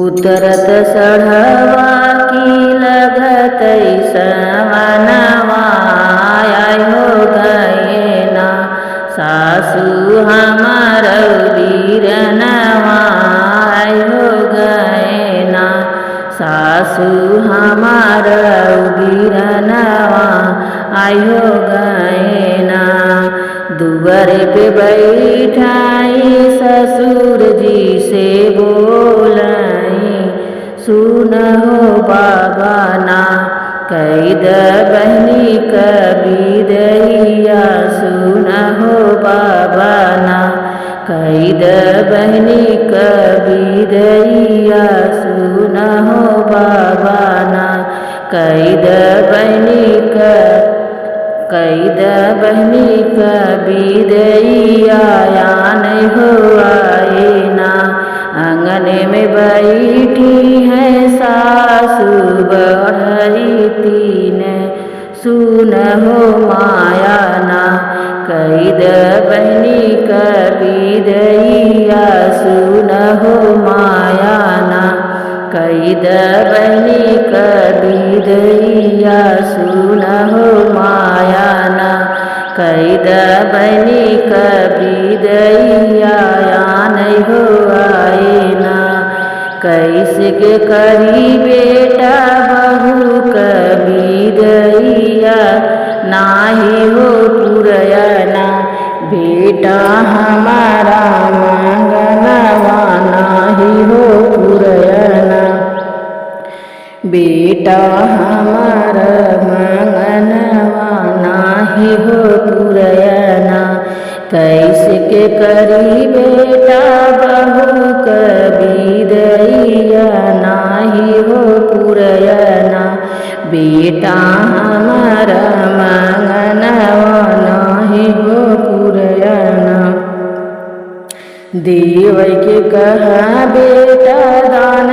उतरत सढ़वा की लगत सवनवा हो गए ना सासू हमार बीरनवा हो गए ना सासू हमार बीरनवा हो गए ना दुआर पे बैठाई ससुर जी से बोलाई सुन हो बाबा ना कैद बहनी कभी दैया सुन हो बाबा ना कैद बहनी कभी दैया सुन हो बाबा ना कैद बहनी कैद बहनी कभी दैया नहीं हो आए ना आंगन में बैठी है सासू बढ़ई तीन सुन हो माया ना कैद बहनी कभी दैया सुन हो माया ना कैद बहनी कभी दैया सुन हो माया ना कैद बहनी कभी दैया नहीं हो आए ना कैसे के करी बेटा बहू कभी दैया नाही हो पुरयना बेटा हमारा मंगनवा नाही हो पुरयना बेटा हमारा मंगनवा नाही हो पुरयना कैसे के करी बेटा बहू कभी दैया नाही हो पुरयना बेटा हमारा मंगनवा नाही हो पुरयना देव के कहा बेटा दान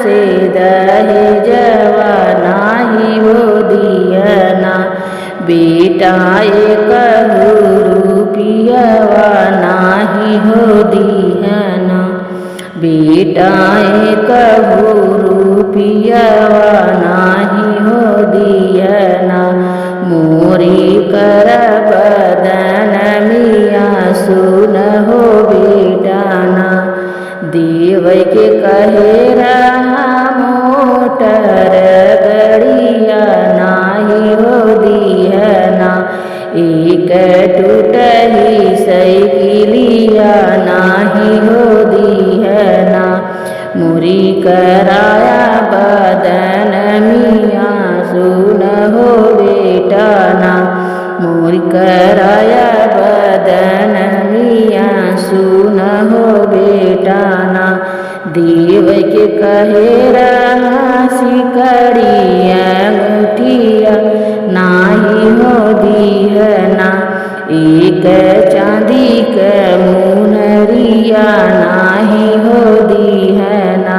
से दहेजवा नाही हो दियना बेटा एक रुपयवा नाही हो दिहना बेटा एक रुपयवा नाही हो दियना मोरी कर बदन मिया सुन हो बेटाना देव के कहे रहा मोटर गड़िया नाही हो दिहना एक टूटही साइकिलिया नाही हो दिहना मुरी कराया बदन मिया सुन हो बेटाना मुरी कराया बदन मिया सुन हो बेटाना देव के कहे रहा सिकड़िया मुठिया नाही हो दिहना एक चांदी के मुनरिया नाही हो दिहना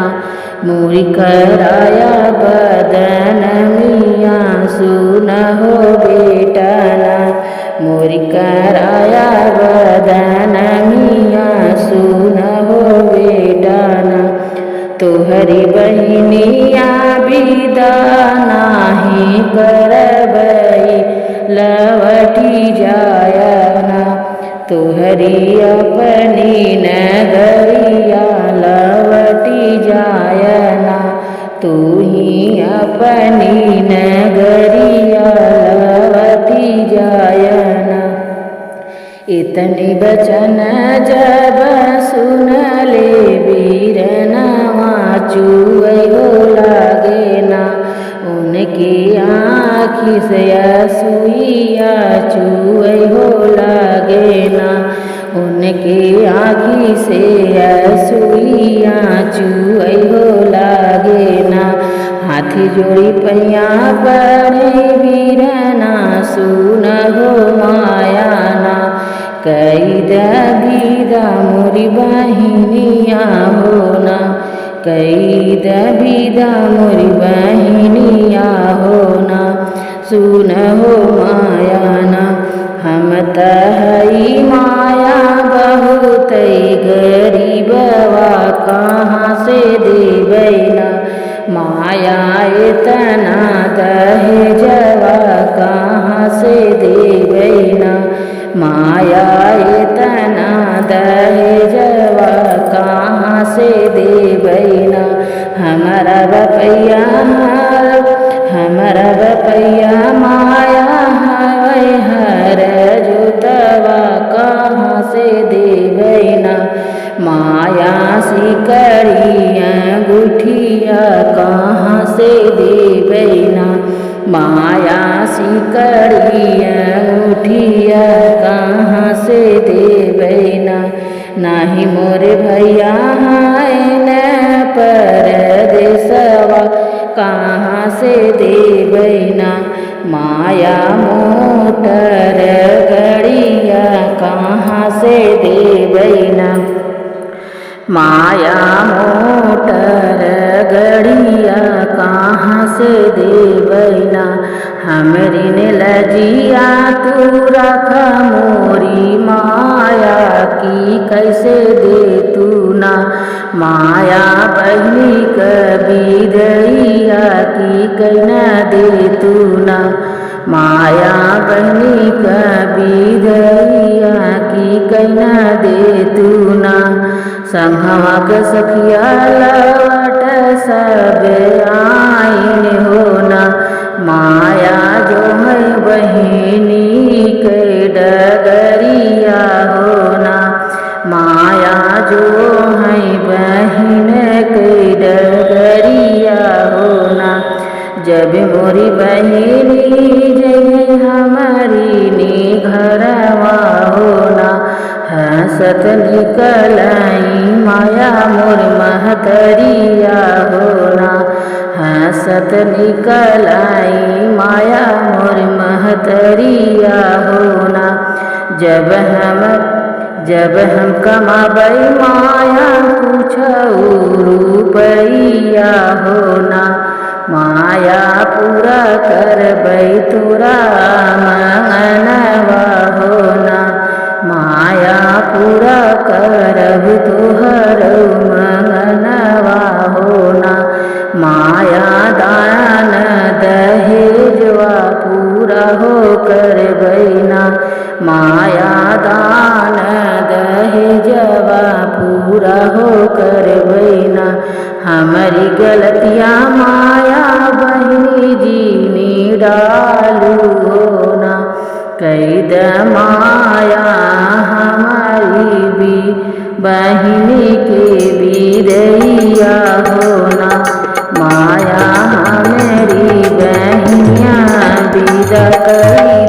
मुरी कराया बदन मिया सुन हो बेटाना मुरी कराया बदन मिया सुन हो बेटाना तोहरी बहनिया विदा नाही करबई लवटी जायना तोहरी अपनी नगरिया लवटी जायना तू ही अपनी नगरिया लवटी जायना इतनी बचन जब सुन ले बीरनवा चुए हो लागे ना उनकी आँखी से सुइया चुए हो लागे ना उनकी आँखी से सुइया चुए हो लागे ना हाथी जोड़ी पैया पड़े बीरना सुन हो मायाना कैद बीदा मोरी बहिनिया होना कैद बीदा मोरी बहिनिया होना सुन हो मायाना हम तहई माया बहुत गरीबवा कहाँ से देबै माया इतना दहेजवा कहाँ से देवैना, माया इतना दहेजवा कहाँ से देवैना। हमारा बपैया माया है हर जोतवा कहाँ से देवैना। माया सिकड़िया गुठिया कहाँ से देवैना, माया सिकड़िया गुठिया कहाँ से देवैना। नाही मोरे भैया न परदेसवा कहाँ से देवैना। माया मोटर गड़िया कहाँ से देवैना, माया मोटर गड़िया कहाँ से देवैना। हमरी ने लजिया तू रख मोरी माया की कैसे दे तू ना। माया बहनी कभी दैया की कैना दे तू ना। माया बहनी कभी दैया की कैना दे तू ना। संघवा के सखिया लवट सब आइन होना। माया जो है बहिनी के डगरिया होना, माया जो है बहिन के डगरिया होना। जब मोरी बहिनी जय हमारी नी घरवा होना। हंसत निकलाई माया मोर महतरिया होना, हंसत निकलाई माया मोर महतरिया होना। जब हम कमाबै माया कुछ रुपैया होना। माया पूरा करबै तोरा मंगनवा होना, माया पूरा करब तोहर मंगनवा होना। माया दान दहेजवा पूरा हो करबैना, माया दान दहेजवा पूरा हो करबैना। हमारी गलतियाँ माया बहनी जी ने डालू होना। कैद माया हमारी भी बहनी के विदैया होना। माया हमारी बहनियाँ विदा करी